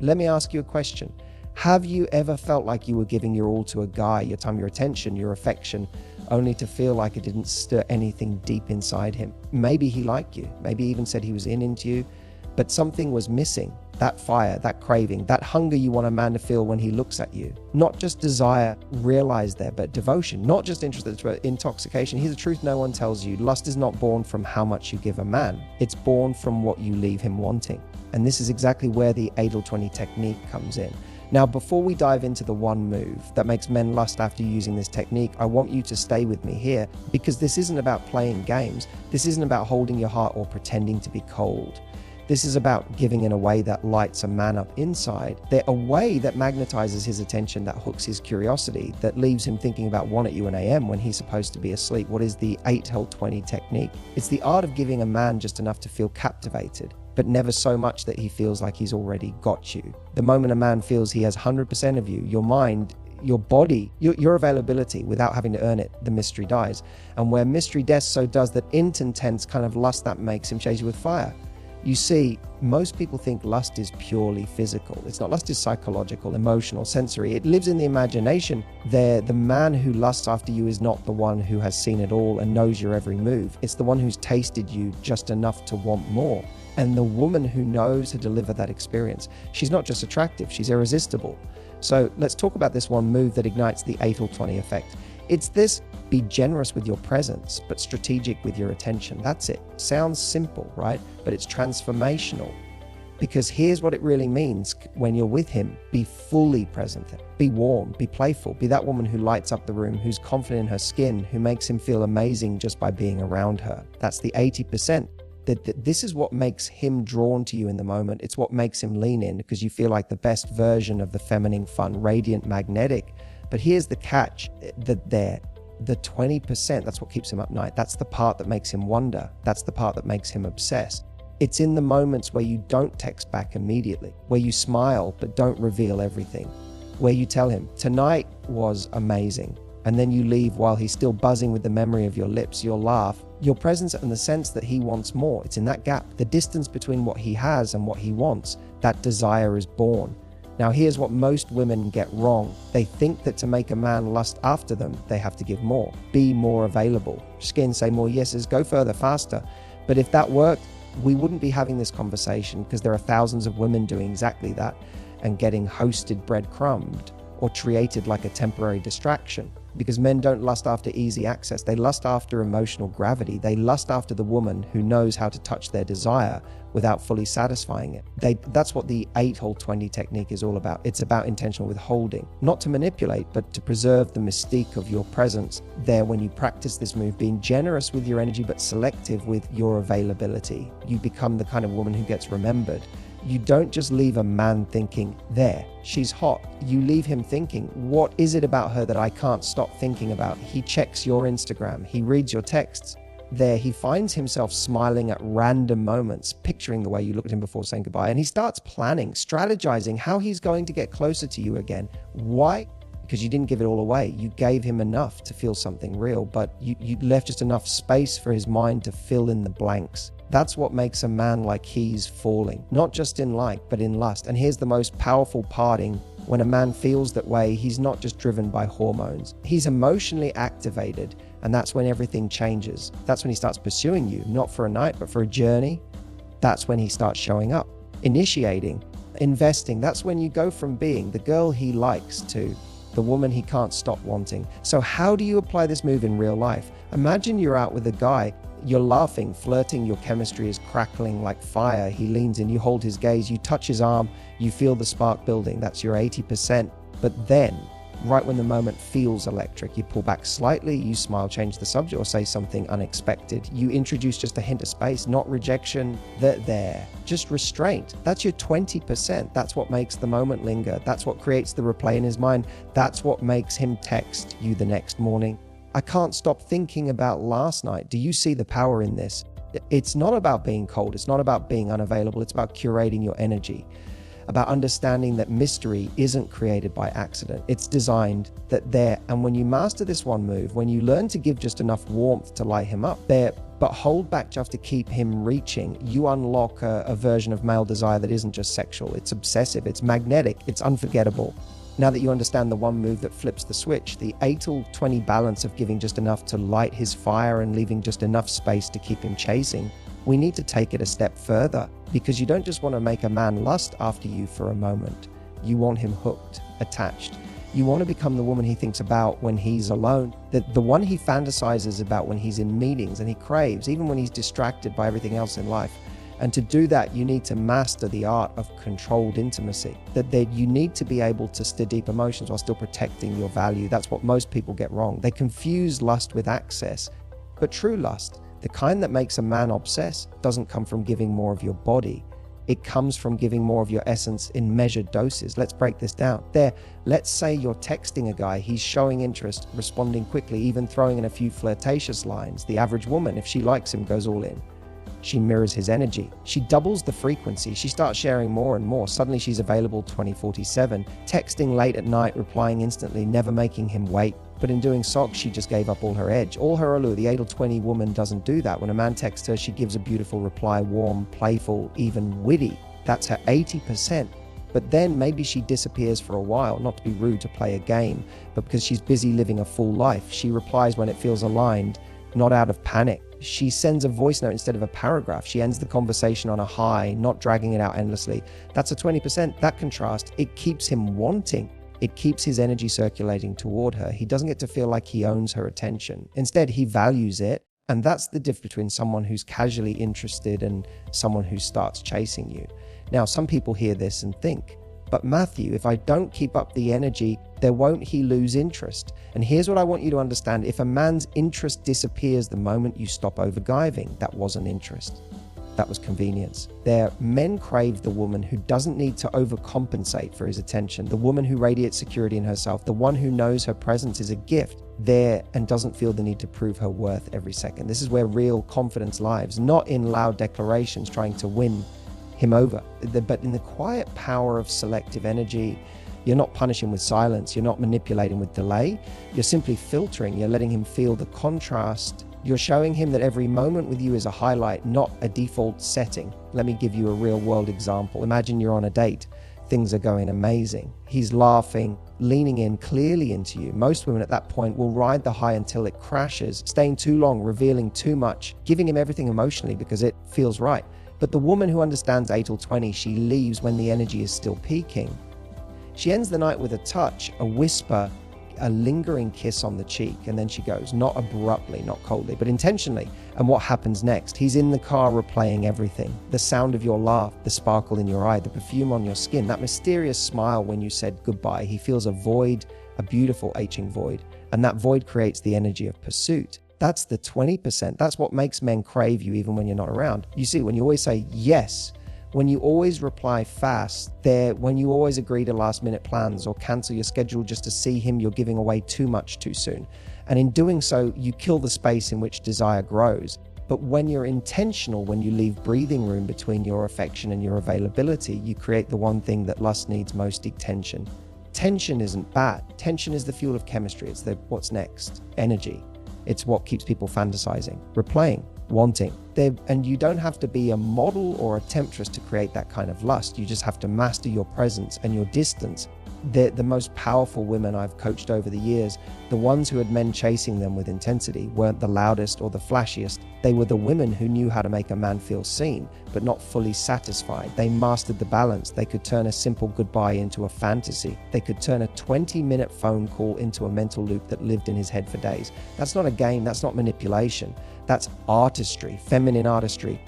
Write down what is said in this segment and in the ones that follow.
Let me ask you a question. Have you ever felt like you were giving your all to a guy, your time, your attention, your affection, only to feel like it didn't stir anything deep inside him? Maybe he liked you. Maybe he even said he was into you, but something was missing. That fire, that craving, that hunger you want a man to feel when he looks at you. Not just desire realized there, but devotion. Not just interest, but intoxication. Here's the truth no one tells you. Lust is not born from how much you give a man. It's born from what you leave him wanting. And this is exactly where the 8-20 technique comes in. Now, before we dive into the one move that makes men lust after using this technique, I want you to stay with me here, because this isn't about playing games. This isn't about holding your heart or pretending to be cold. This is about giving in a way that lights a man up inside. They're a way that magnetizes his attention, that hooks his curiosity, that leaves him thinking about 1 a.m. when he's supposed to be asleep. What is the 8-20 technique? It's the art of giving a man just enough to feel captivated, but never so much that he feels like he's already got you. The moment a man feels he has 100% of you, your mind, your body, your availability, without having to earn it, the mystery dies. And where mystery deaths, so does that intense kind of lust that makes him chase you with fire. You see, most people think lust is purely physical. It's not. Lust is psychological, emotional, sensory. It lives in the imagination. The man who lusts after you is not the one who has seen it all and knows your every move. It's the one who's tasted you just enough to want more. And the woman who knows to deliver that experience, she's not just attractive, she's irresistible. So let's talk about this one move that ignites the 8-20 effect. It's this: be generous with your presence, but strategic with your attention. That's it. Sounds simple, right? But it's transformational. Because here's what it really means when you're with him. Be fully present. Be warm, be playful, be that woman who lights up the room, who's confident in her skin, who makes him feel amazing just by being around her. That's the 80%. This is what makes him drawn to you in the moment. It's what makes him lean in, because you feel like the best version of the feminine, fun, radiant, magnetic. But here's the catch, the 20%, that's what keeps him up night. That's the part that makes him wonder. That's the part that makes him obsessed. It's in the moments where you don't text back immediately, where you smile but don't reveal everything, where you tell him, tonight was amazing, and then you leave while he's still buzzing with the memory of your lips, your laugh, your presence, and the sense that he wants more. It's in that gap, the distance between what he has and what he wants, that desire is born. Now, here's what most women get wrong. They think that to make a man lust after them, they have to give more, be more available, skin, say more yeses, go further, faster. But if that worked, we wouldn't be having this conversation, because there are thousands of women doing exactly that and getting hosted, breadcrumbed, or treated like a temporary distraction. Because men don't lust after easy access. They lust after emotional gravity. They lust after the woman who knows how to touch their desire without fully satisfying it. That's what the 8-20 technique is all about. It's about intentional withholding, not to manipulate, but to preserve the mystique of your presence there when you practice this move, being generous with your energy, but selective with your availability. You become the kind of woman who gets remembered. You don't just leave a man thinking, there, she's hot. You leave him thinking, what is it about her that I can't stop thinking about? He checks your Instagram. He reads your texts. There, he finds himself smiling at random moments, picturing the way you looked at him before saying goodbye. And he starts planning, strategizing how he's going to get closer to you again. Why? Because you didn't give it all away. You gave him enough to feel something real, but you left just enough space for his mind to fill in the blanks. That's what makes a man like he's falling, not just in like, but in lust. And here's the most powerful parting. When a man feels that way, he's not just driven by hormones. He's emotionally activated, and that's when everything changes. That's when he starts pursuing you, not for a night, but for a journey. That's when he starts showing up, initiating, investing. That's when you go from being the girl he likes to the woman he can't stop wanting. So how do you apply this move in real life? Imagine you're out with a guy. You're laughing, flirting, your chemistry is crackling like fire. He leans in, you hold his gaze, you touch his arm, you feel the spark building. That's your 80%. But then, right when the moment feels electric, you pull back slightly, you smile, change the subject, or say something unexpected. You introduce just a hint of space, not rejection, just restraint. That's your 20%. That's what makes the moment linger. That's what creates the replay in his mind. That's what makes him text you the next morning, I can't stop thinking about last night. Do you see the power in this? It's not about being cold. It's not about being unavailable. It's about curating your energy. about understanding that mystery isn't created by accident. It's designed that there. And when you master this one move, when you learn to give just enough warmth to light him up there, but hold back just to keep him reaching, you unlock a version of male desire that isn't just sexual. It's obsessive, it's magnetic, it's unforgettable. Now that you understand the one move that flips the switch, the 8-20 balance of giving just enough to light his fire and leaving just enough space to keep him chasing, we need to take it a step further, because you don't just want to make a man lust after you for a moment. You want him hooked, attached. You want to become the woman he thinks about when he's alone, the one he fantasizes about when he's in meetings and he craves, even when he's distracted by everything else in life. And to do that, you need to master the art of controlled intimacy, that you need to be able to stir deep emotions while still protecting your value. That's what most people get wrong. They confuse lust with access. But true lust, the kind that makes a man obsess, doesn't come from giving more of your body. It comes from giving more of your essence in measured doses. Let's break this down. Let's say you're texting a guy, he's showing interest, responding quickly, even throwing in a few flirtatious lines. The average woman, if she likes him, goes all in. She mirrors his energy. She doubles the frequency. She starts sharing more and more. Suddenly she's available 24/7, texting late at night, replying instantly, never making him wait. But in doing so, she just gave up all her edge, all her allure. The 8-20 woman doesn't do that. When a man texts her, she gives a beautiful reply, warm, playful, even witty. That's her 80%. But then maybe she disappears for a while, not to be rude, to play a game, but because she's busy living a full life. She replies when it feels aligned, not out of panic. She sends a voice note instead of a paragraph. She ends the conversation on a high, not dragging it out endlessly. That's a 20%. That contrast, it keeps him wanting. It keeps his energy circulating toward her. He doesn't get to feel like he owns her attention. Instead, he values it. And that's the difference between someone who's casually interested and someone who starts chasing you. Now, some people hear this and think, but Matthew, if I don't keep up the energy, then won't he lose interest? And here's what I want you to understand. If a man's interest disappears the moment you stop overgiving, that wasn't interest. That was convenience. Men crave the woman who doesn't need to overcompensate for his attention, the woman who radiates security in herself, the one who knows her presence is a gift there and doesn't feel the need to prove her worth every second. This is where real confidence lies, not in loud declarations trying to win him over, but in the quiet power of selective energy. You're not punishing with silence. You're not manipulating with delay. You're simply filtering. You're letting him feel the contrast. You're showing him that every moment with you is a highlight, not a default setting. Let me give you a real world example. Imagine you're on a date. Things are going amazing. He's laughing, leaning in clearly into you. Most women at that point will ride the high until it crashes, staying too long, revealing too much, giving him everything emotionally because it feels right. But the woman who understands 8-20, she leaves when the energy is still peaking. She ends the night with a touch, a whisper, a lingering kiss on the cheek, and then she goes, not abruptly, not coldly, but intentionally. And what happens next? He's in the car replaying everything. The sound of your laugh, the sparkle in your eye, the perfume on your skin, that mysterious smile when you said goodbye. He feels a void, a beautiful aching void, and that void creates the energy of pursuit. That's the 20%. That's what makes men crave you even when you're not around. You see, when you always say yes, when you always reply fast, when you always agree to last minute plans or cancel your schedule just to see him, you're giving away too much too soon. And in doing so, you kill the space in which desire grows. But when you're intentional, when you leave breathing room between your affection and your availability, you create the one thing that lust needs most: tension. Tension isn't bad. Tension is the fuel of chemistry. It's what's next, energy. It's what keeps people fantasizing, replaying, wanting. And you don't have to be a model or a temptress to create that kind of lust. You just have to master your presence and your distance. The most powerful women I've coached over the years, the ones who had men chasing them with intensity, weren't the loudest or the flashiest. They were the women who knew how to make a man feel seen, but not fully satisfied. They mastered the balance. They could turn a simple goodbye into a fantasy. They could turn a 20-minute phone call into a mental loop that lived in his head for days. That's not a game. That's not manipulation. That's artistry, feminine artistry.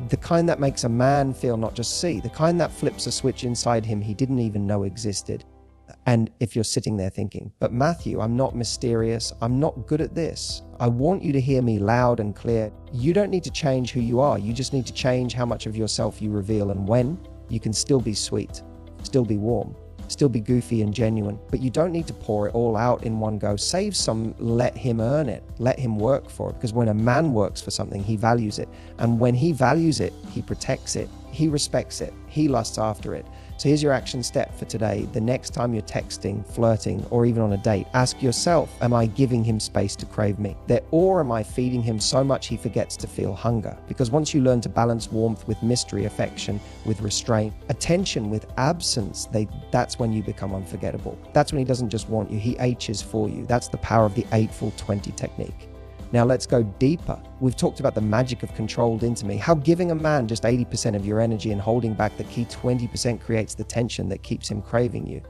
The kind that makes a man feel, not just see. The kind that flips a switch inside him he didn't even know existed. And if you're sitting there thinking, but Matthew, I'm not mysterious, I'm not good at this, I want you to hear me loud and clear. You don't need to change who you are. You just need to change how much of yourself you reveal and when. You can still be sweet, still be warm, still be goofy and genuine, but you don't need to pour it all out in one go. Save some, let him earn it, let him work for it. Because when a man works for something, he values it. And when he values it, he protects it, he respects it, he lusts after it. So here's your action step for today. The next time you're texting, flirting, or even on a date, ask yourself, am I giving him space to crave me? Or am I feeding him so much he forgets to feel hunger? Because once you learn to balance warmth with mystery, affection with restraint, attention with absence, that's when you become unforgettable. That's when he doesn't just want you, he H's for you. That's the power of the 8-full-20 technique. Now let's go deeper. We've talked about the magic of controlled intimacy, how giving a man just 80% of your energy and holding back the key 20% creates the tension that keeps him craving you.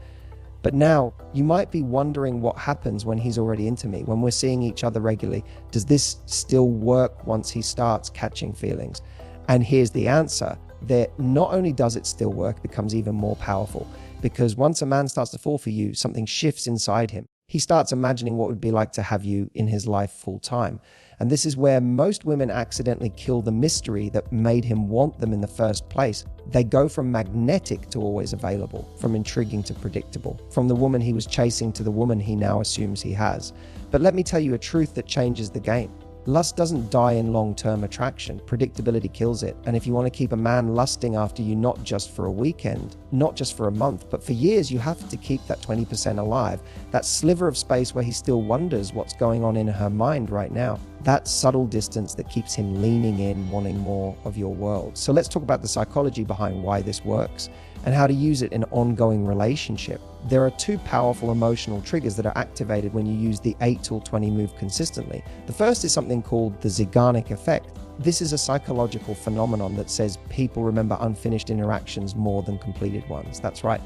But now you might be wondering what happens when he's already into me, when we're seeing each other regularly. Does this still work once he starts catching feelings? And here's the answer. That not only does it still work, it becomes even more powerful. Because once a man starts to fall for you, something shifts inside him. He starts imagining what it would be like to have you in his life full time. And this is where most women accidentally kill the mystery that made him want them in the first place. They go from magnetic to always available, from intriguing to predictable, from the woman he was chasing to the woman he now assumes he has. But let me tell you a truth that changes the game. Lust doesn't die in long-term attraction. Predictability kills it. And if you want to keep a man lusting after you, not just for a weekend, not just for a month, but for years, you have to keep that 20% alive. That sliver of space where he still wonders what's going on in her mind right now. That subtle distance that keeps him leaning in, wanting more of your world. So let's talk about the psychology behind why this works and how to use it in an ongoing relationship. There are 2 powerful emotional triggers that are activated when you use the 8-20 move consistently. The first is something called the Zeigarnik effect. This is a psychological phenomenon that says people remember unfinished interactions more than completed ones. That's right.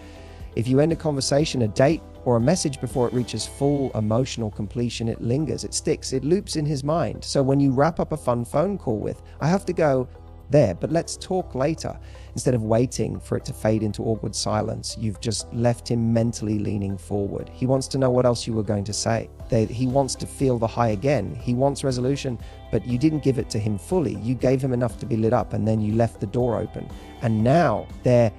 If you end a conversation, a date, or a message before it reaches full emotional completion, it lingers, it sticks, it loops in his mind. So when you wrap up a fun phone call with, I have to go there, but let's talk later. Instead of waiting for it to fade into awkward silence, you've just left him mentally leaning forward. He wants to know what else you were going to say. He wants to feel the high again. He wants resolution, but you didn't give it to him fully. You gave him enough to be lit up, and then you left the door open. And now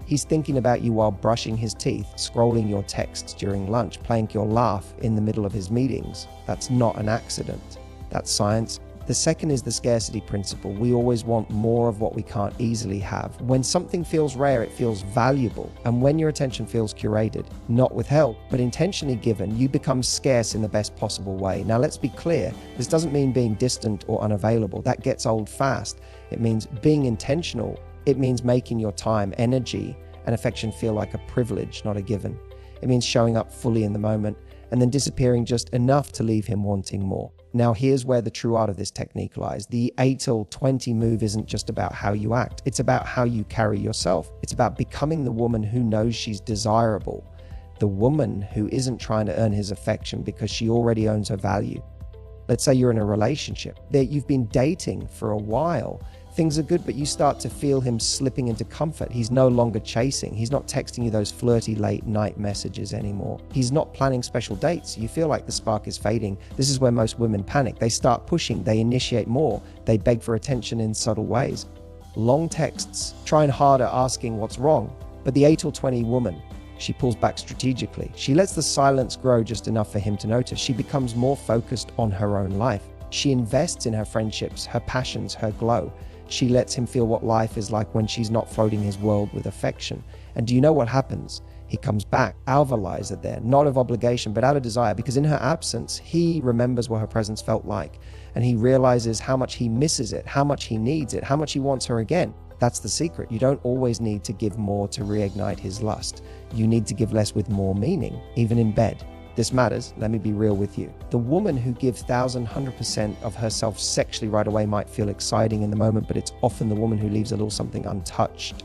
he's thinking about you while brushing his teeth, scrolling your texts during lunch, playing your laugh in the middle of his meetings. That's not an accident. That's science. The second is the scarcity principle. We always want more of what we can't easily have. When something feels rare, it feels valuable. And when your attention feels curated, not withheld, but intentionally given, you become scarce in the best possible way. Now, let's be clear. This doesn't mean being distant or unavailable. That gets old fast. It means being intentional. It means making your time, energy, and affection feel like a privilege, not a given. It means showing up fully in the moment and then disappearing just enough to leave him wanting more. Now, here's where the true art of this technique lies. The 8-20 move isn't just about how you act. It's about how you carry yourself. It's about becoming the woman who knows she's desirable. The woman who isn't trying to earn his affection because she already owns her value. Let's say you're in a relationship that you've been dating for a while. Things are good, but you start to feel him slipping into comfort. He's no longer chasing. He's not texting you those flirty late night messages anymore. He's not planning special dates. You feel like the spark is fading. This is where most women panic. They start pushing. They initiate more. They beg for attention in subtle ways. Long texts, trying harder, asking what's wrong. But the 8-20 woman, she pulls back strategically. She lets the silence grow just enough for him to notice. She becomes more focused on her own life. She invests in her friendships, her passions, her glow. She lets him feel what life is like when she's not floating his world with affection. And do you know what happens? He comes back. Alva lies there, not of obligation, but out of desire, because in her absence, he remembers what her presence felt like. And he realizes how much he misses it, how much he needs it, how much he wants her again. That's the secret. You don't always need to give more to reignite his lust. You need to give less with more meaning, even in bed. This matters. Let me be real with you. The woman who gives 1,100% of herself sexually right away might feel exciting in the moment, but it's often the woman who leaves a little something untouched.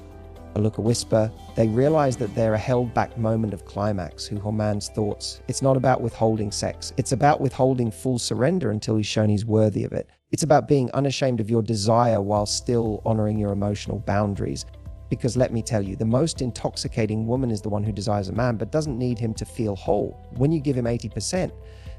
A look, a whisper. They realize that they're a held back moment of climax, who her man's thoughts. It's not about withholding sex. It's about withholding full surrender until he's shown he's worthy of it. It's about being unashamed of your desire while still honoring your emotional boundaries. Because let me tell you, the most intoxicating woman is the one who desires a man but doesn't need him to feel whole. When you give him 80%,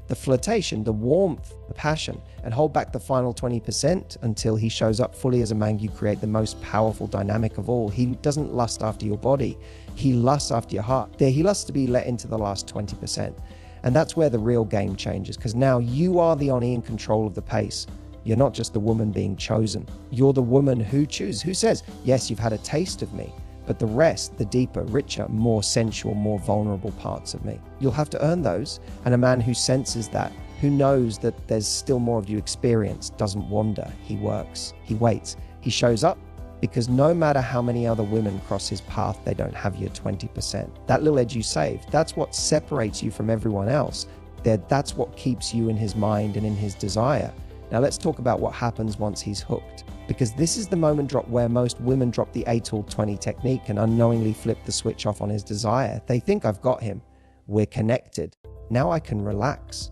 the flirtation, the warmth, the passion, and hold back the final 20% until he shows up fully as a man, you create the most powerful dynamic of all. He doesn't lust after your body. He lusts after your heart. He lusts to be let into the last 20%. And that's where the real game changes, because now you are the only in control of the pace. You're not just the woman being chosen. You're the woman who chooses, who says, yes, you've had a taste of me, but the rest, the deeper, richer, more sensual, more vulnerable parts of me. You'll have to earn those. And a man who senses that, who knows that there's still more of you experienced, doesn't wander. He works, he waits, he shows up, because no matter how many other women cross his path, they don't have your 20%. That little edge you saved, that's what separates you from everyone else. That's what keeps you in his mind and in his desire. Now let's talk about what happens once he's hooked, because this is the moment drop where most women drop the 8-20 technique and unknowingly flip the switch off on his desire. They think, I've got him, we're connected, now I can relax.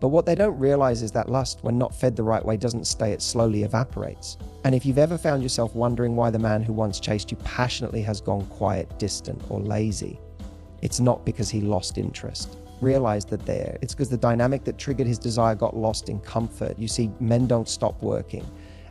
But what they don't realize is that lust, when not fed the right way, doesn't stay, it slowly evaporates. And if you've ever found yourself wondering why the man who once chased you passionately has gone quiet, distant, or lazy, it's not because he lost interest. Realize that it's because the dynamic that triggered his desire got lost in comfort. You see, men don't stop working.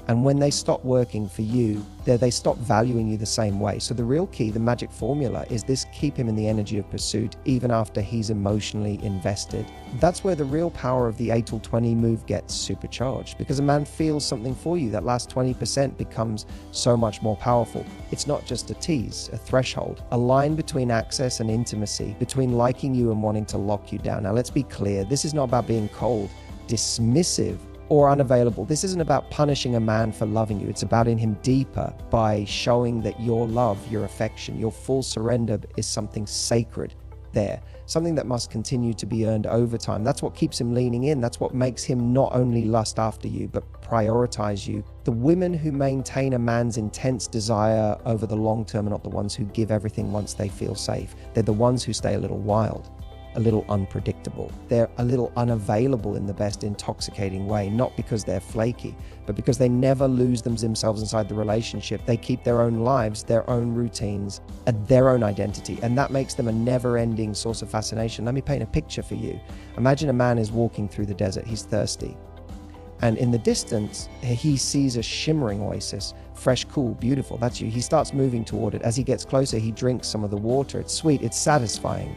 And when they stop working for you, they stop valuing you the same way. So the real key, the magic formula, is this: keep him in the energy of pursuit, even after he's emotionally invested. That's where the real power of the 8-20 move gets supercharged, because a man feels something for you. That last 20% becomes so much more powerful. It's not just a tease, a threshold, a line between access and intimacy, between liking you and wanting to lock you down. Now let's be clear, this is not about being cold, dismissive, or unavailable. This isn't about punishing a man for loving you. It's about in him deeper by showing that your love, your affection, your full surrender is something sacred there, something that must continue to be earned over time. That's what keeps him leaning in. That's what makes him not only lust after you, but prioritize you. The women who maintain a man's intense desire over the long term are not the ones who give everything once they feel safe. They're the ones who stay a little wild, a little unpredictable. They're a little unavailable in the best intoxicating way, not because they're flaky, but because they never lose themselves inside the relationship. They keep their own lives, their own routines, and their own identity, and that makes them a never-ending source of fascination. Let me paint a picture for you. Imagine a man is walking through the desert. He's thirsty, and in the distance, he sees a shimmering oasis, fresh, cool, beautiful. That's you. He starts moving toward it. As he gets closer, he drinks some of the water. It's sweet, it's satisfying.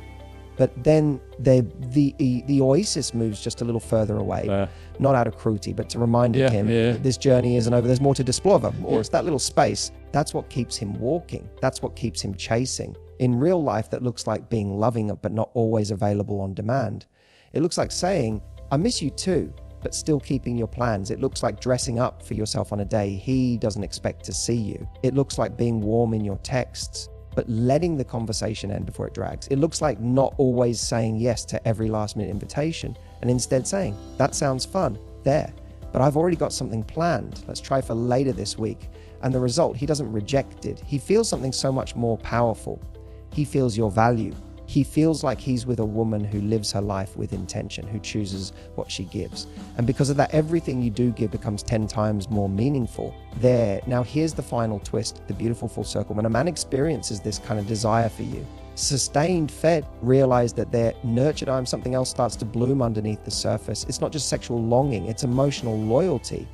But then the oasis moves just a little further away, not out of cruelty, but to remind him that this journey isn't over. There's more to discover, or it's that little space. That's what keeps him walking. That's what keeps him chasing. In real life, that looks like being loving, but not always available on demand. It looks like saying, I miss you too, but still keeping your plans. It looks like dressing up for yourself on a day he doesn't expect to see you. It looks like being warm in your texts, but letting the conversation end before it drags. It looks like not always saying yes to every last-minute invitation, and instead saying, that sounds fun, there, but I've already got something planned. Let's try for later this week. And the result, he doesn't reject it. He feels something so much more powerful. He feels your value. He feels like he's with a woman who lives her life with intention, who chooses what she gives. And because of that, everything you do give becomes 10 times more meaningful. Now here's the final twist, the beautiful full circle. When a man experiences this kind of desire for you, sustained, fed, realize that they're nurtured, something else starts to bloom underneath the surface. It's not just sexual longing, it's emotional loyalty.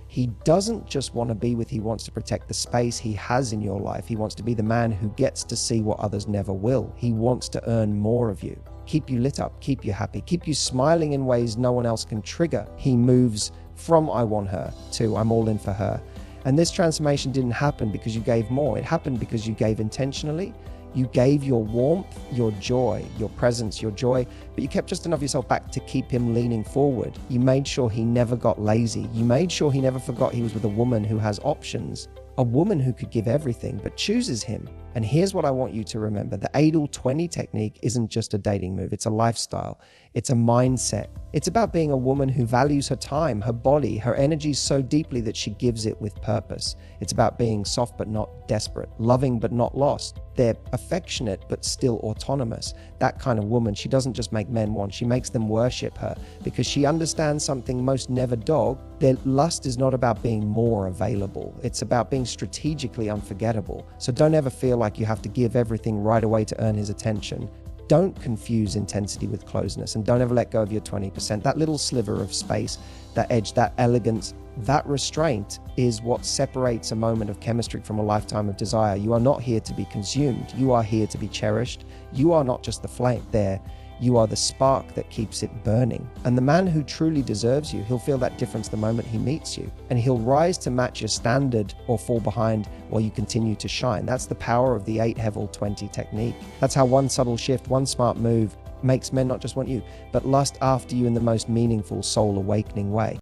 He doesn't just want to be with, he wants to protect the space he has in your life. He wants to be the man who gets to see what others never will. He wants to earn more of you, keep you lit up, keep you happy, keep you smiling in ways no one else can trigger. He moves from I want her to I'm all in for her. And this transformation didn't happen because you gave more. It happened because you gave intentionally. You gave your warmth, your joy, your presence, your joy, but you kept just enough of yourself back to keep him leaning forward. You made sure he never got lazy. You made sure he never forgot he was with a woman who has options, a woman who could give everything, but chooses him. And here's what I want you to remember. The 8-20 technique isn't just a dating move. It's a lifestyle. It's a mindset. It's about being a woman who values her time, her body, her energy so deeply that she gives it with purpose. It's about being soft but not desperate, loving but not lost. They're affectionate but still autonomous. That kind of woman, she doesn't just make men want, she makes them worship her because she understands something most never dog. Their lust is not about being more available. It's about being strategically unforgettable. So don't ever feel like you have to give everything right away to earn his attention. Don't confuse intensity with closeness, and don't ever let go of your 20%. That little sliver of space, that edge, that elegance, that restraint is what separates a moment of chemistry from a lifetime of desire. You are not here to be consumed. You are here to be cherished. You are not just the flame there. You are the spark that keeps it burning. And the man who truly deserves you, he'll feel that difference the moment he meets you. And he'll rise to match your standard or fall behind while you continue to shine. That's the power of the 8 Hevel 20 technique. That's how one subtle shift, one smart move makes men not just want you, but lust after you in the most meaningful, soul-awakening way.